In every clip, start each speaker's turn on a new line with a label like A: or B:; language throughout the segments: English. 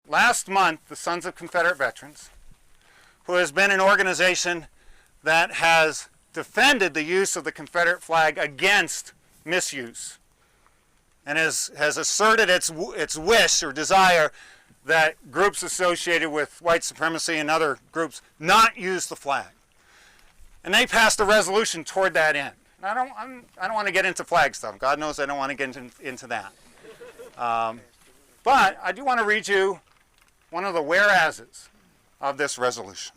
A: Last month, the Sons of Confederate Veterans, who has been an organization that has defended the use of the Confederate flag against misuse and has asserted its wish or desire that groups associated with white supremacy and other groups not use the flag. And they passed a resolution toward that end. And I don't want to get into flag stuff. God knows I don't want to get into that. But I do want to read you one of the whereases of this resolution.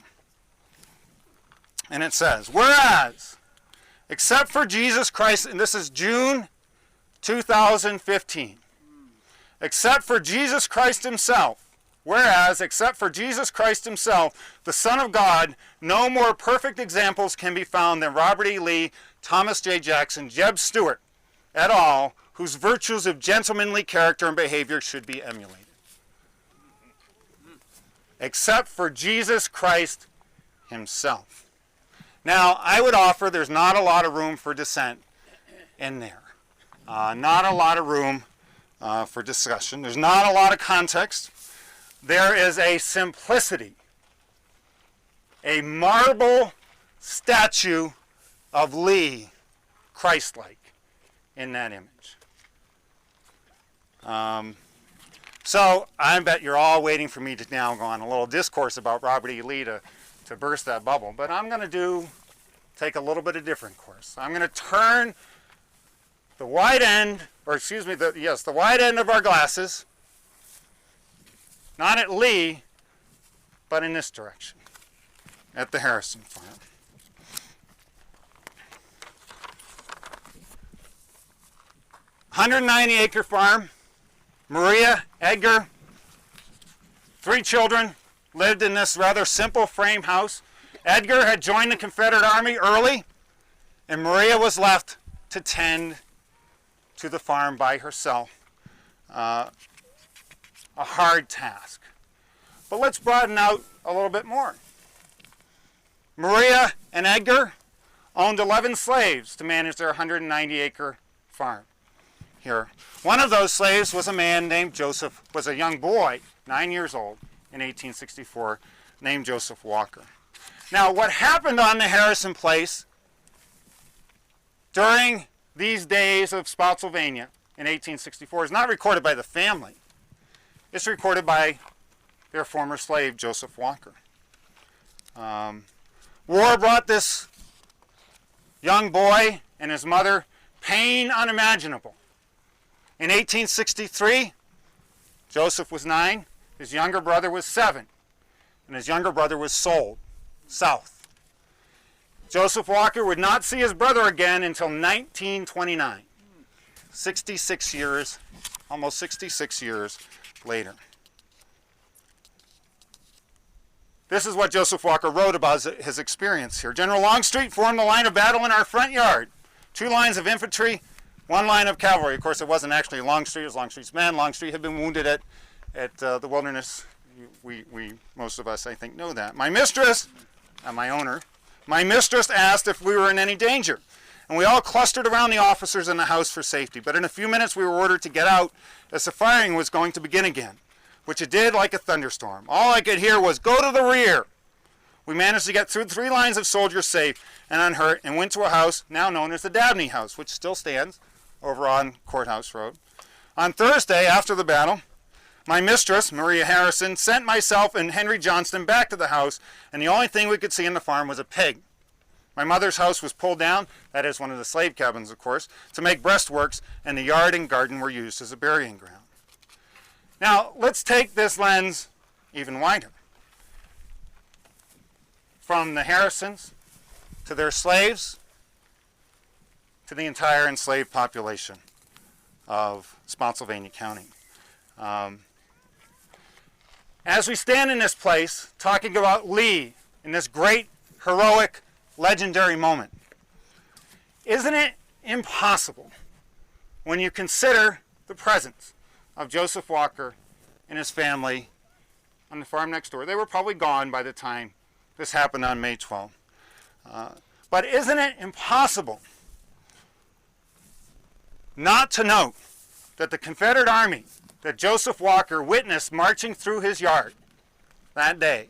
A: And it says, whereas, except for Jesus Christ, and this is June 2015, except for Jesus Christ himself, whereas, except for Jesus Christ himself, the Son of God, no more perfect examples can be found than Robert E. Lee, Thomas J. Jackson, Jeb Stuart, et al., whose virtues of gentlemanly character and behavior should be emulated. Except for Jesus Christ himself. Now, I would offer there's not a lot of room for dissent in there. Not a lot of room for discussion. There's not a lot of context. There is a simplicity, a marble statue of Lee, Christ-like, in that image. So I bet you're all waiting for me to now go on a little discourse about Robert E. Lee to burst that bubble. But I'm going to take a little bit of different course. I'm going to turn the wide end, the wide end of our glasses, not at Lee, but in this direction, at the Harrison farm. "190-acre farm, Maria, Edgar, 3 children, lived in this rather simple frame house. Edgar had joined the Confederate Army early, and Maria was left to tend to the farm by herself. A hard task. But let's broaden out a little bit more. Maria and Edgar owned 11 slaves to manage their 190-acre farm. Here, one of those slaves was a man named Joseph, was a young boy, 9 years old, in 1864, named Joseph Walker. Now, what happened on the Harrison place during these days of Spotsylvania in 1864 is not recorded by the family. It's recorded by their former slave, Joseph Walker. War brought this young boy and his mother pain unimaginable. In 1863, Joseph was 9, his younger brother was 7, and his younger brother was sold south. Joseph Walker would not see his brother again until 1929, 66 years, almost 66 years later. This is what Joseph Walker wrote about his experience here. General Longstreet formed the line of battle in our front yard. 2 lines of infantry, 1 line of cavalry. Of course, it wasn't actually Longstreet, it was Longstreet's men. Longstreet had been wounded at the Wilderness. Most of us, I think, know that. My mistress, my owner, my mistress asked if we were in any danger. And we all clustered around the officers in the house for safety. But in a few minutes, we were ordered to get out as the firing was going to begin again, which it did like a thunderstorm. All I could hear was, "Go to the rear." We managed to get through 3 lines of soldiers safe and unhurt and went to a house now known as the Dabney House, which still stands over on Courthouse Road. On Thursday, after the battle, my mistress, Maria Harrison, sent myself and Henry Johnston back to the house, and the only thing we could see in the farm was a pig. My mother's house was pulled down, that is one of the slave cabins, of course, to make breastworks, and the yard and garden were used as a burying ground. Now, let's take this lens even wider. From the Harrisons to their slaves to the entire enslaved population of Spotsylvania County. As we stand in this place talking about Lee in this great, heroic, legendary moment, isn't it impossible when you consider the presence of Joseph Walker and his family on the farm next door? They were probably gone by the time this happened on May 12th. But isn't it impossible not to note that the Confederate Army that Joseph Walker witnessed marching through his yard that day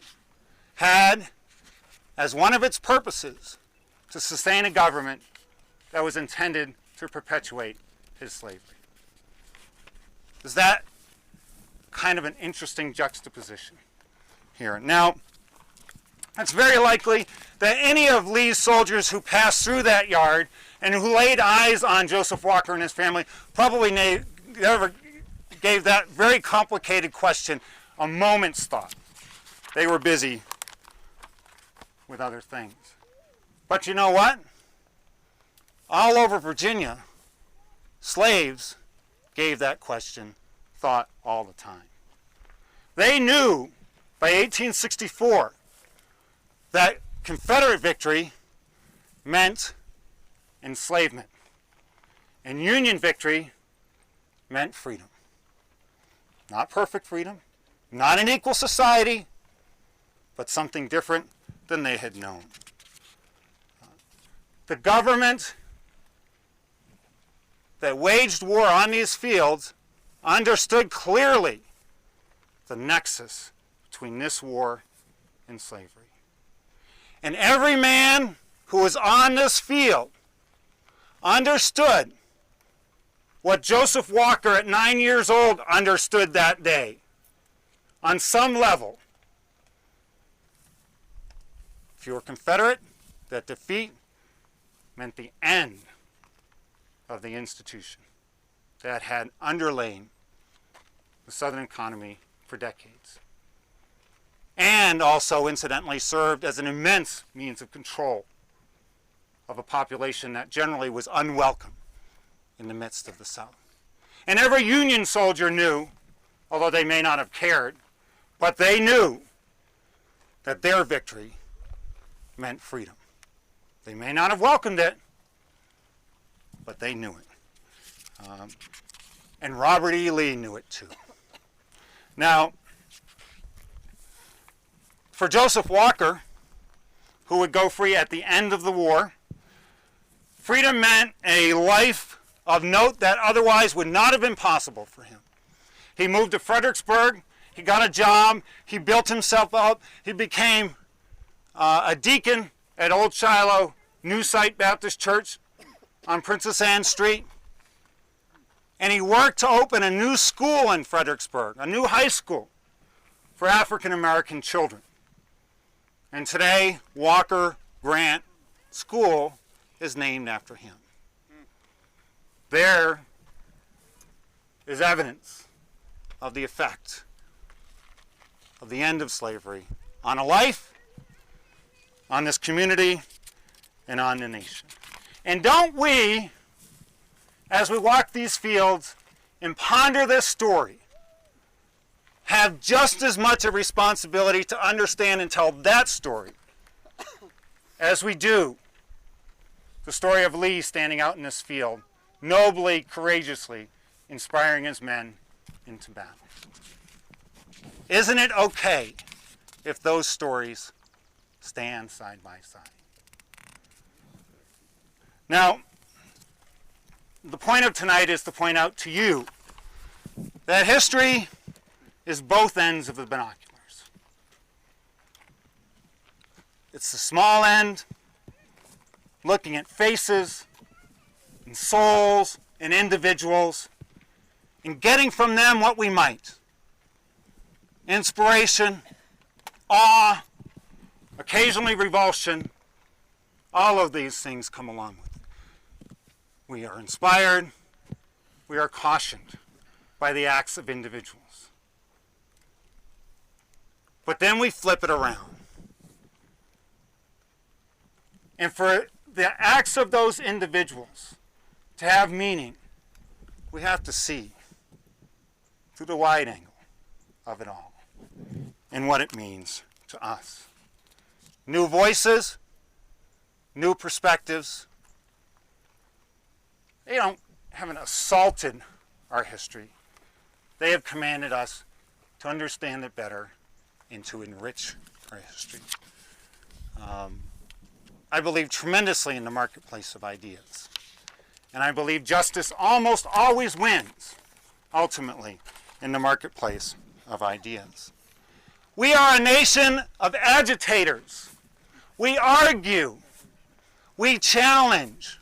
A: had as one of its purposes to sustain a government that was intended to perpetuate his slavery. Is that kind of an interesting juxtaposition here? Now, it's very likely that any of Lee's soldiers who passed through that yard and who laid eyes on Joseph Walker and his family probably never gave that very complicated question a moment's thought. They were busy with other things. But you know what? All over Virginia, slaves gave that question thought all the time. They knew by 1864 that Confederate victory meant enslavement, and Union victory meant freedom. Not perfect freedom, not an equal society, but something different than they had known. The government that waged war on these fields understood clearly the nexus between this war and slavery. And every man who was on this field understood what Joseph Walker at 9 years old understood that day. On some level, if you were Confederate, that defeat meant the end of the institution that had underlain the Southern economy for decades, and also incidentally served as an immense means of control of a population that generally was unwelcome in the midst of the South. And every Union soldier knew, although they may not have cared, but they knew that their victory meant freedom. They may not have welcomed it, but they knew it. And Robert E. Lee knew it too. Now, for Joseph Walker, who would go free at the end of the war, freedom meant a life of note that otherwise would not have been possible for him. He moved to Fredericksburg, he got a job, he built himself up, he became a deacon at Old Shiloh New Site Baptist Church on Princess Anne Street. And he worked to open a new school in Fredericksburg, a new high school for African American children. And today, Walker Grant School is named after him. There is evidence of the effect of the end of slavery on a life, on this community, and on the nation. And don't we, as we walk these fields and ponder this story, have just as much a responsibility to understand and tell that story as we do the story of Lee standing out in this field, nobly, courageously inspiring his men into battle. Isn't it okay if those stories stand side by side? Now, the point of tonight is to point out to you that history is both ends of the binoculars. It's the small end, looking at faces and souls and individuals and getting from them what we might. Inspiration, awe, occasionally revulsion, all of these things come along with it. We are inspired, we are cautioned by the acts of individuals. But then we flip it around. And for the acts of those individuals to have meaning, we have to see through the wide angle of it all and what it means to us. New voices, new perspectives. They haven't assaulted our history. They have commanded us to understand it better and to enrich our history. I believe tremendously in the marketplace of ideas. And I believe justice almost always wins, ultimately, in the marketplace of ideas. We are a nation of agitators. We argue. We challenge.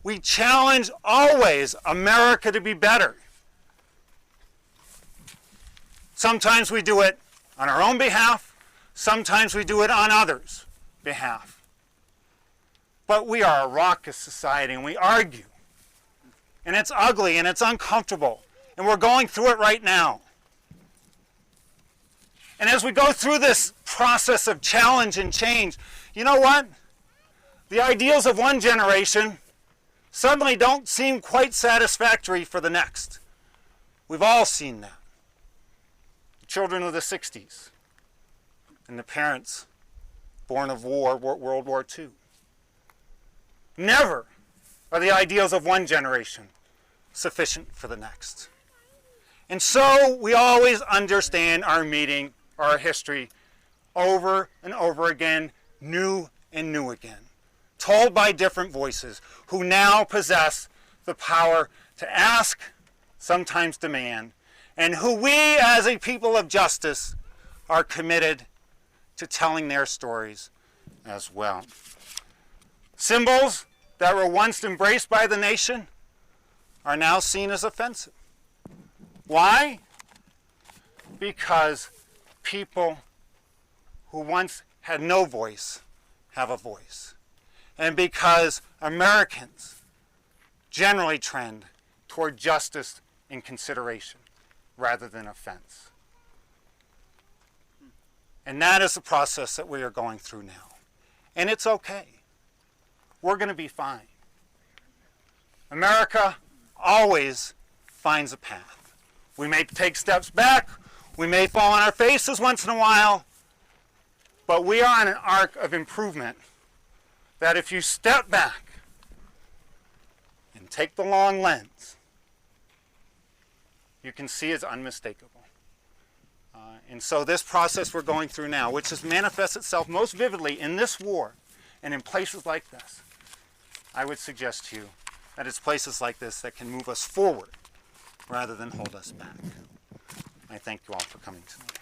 A: We challenge always America to be better. Sometimes we do it on our own behalf. Sometimes we do it on others' behalf. But we are a raucous society, and we argue. And it's ugly, and it's uncomfortable. And we're going through it right now. And as we go through this process of challenge and change, you know what? The ideals of one generation suddenly don't seem quite satisfactory for the next. We've all seen that. The children of the 60s and the parents born of war, World War II. Never are the ideals of one generation sufficient for the next. And so we always understand our meaning, our history, over and over again, new and new again, told by different voices who now possess the power to ask, sometimes demand, and who we as a people of justice are committed to telling their stories as well. Symbols that were once embraced by the nation are now seen as offensive. Why? Because people who once had no voice have a voice. And because Americans generally trend toward justice and consideration rather than offense. And that is the process that we are going through now. And it's okay. We're going to be fine. America always finds a path. We may take steps back. We may fall on our faces once in a while. But we are on an arc of improvement that if you step back and take the long lens, you can see is unmistakable. And so this process we're going through now, which has manifested itself most vividly in this war and in places like this, I would suggest to you that it's places like this that can move us forward rather than hold us back. I thank you all for coming tonight.